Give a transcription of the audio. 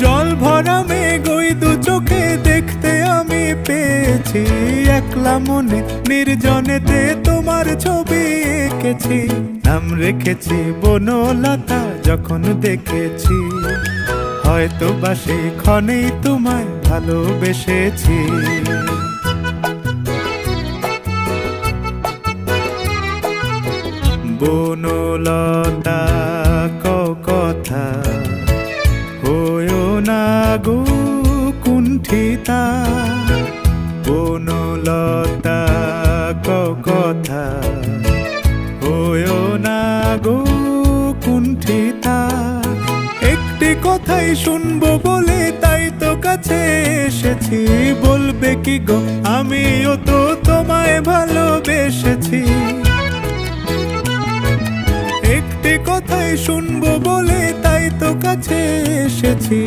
জল ভরা মেঘ ওই দু চোখে দেখতে আমি পেয়েছি, একলা মনে নির্জনেতে তোমার ছবি এঁকেছি। নাম রেখেছি বনলতা যখন দেখেছি, হয়তো বা সেই ক্ষণেই তোমায় ভালোবেসেছি। বনলতা কথা হয়ো না গো কুণ্ঠিতা, বনলতা কথা হয়ো না গো কুণ্ঠিতা। একটি কথাই শুনবো বলে তাই তো কাছে এসেছি, বলবে কি গো আমিও তো তোমায় ভালোবেসেছি। একটি কথাই শুনবো বলে তাই তো কাছে এসেছি,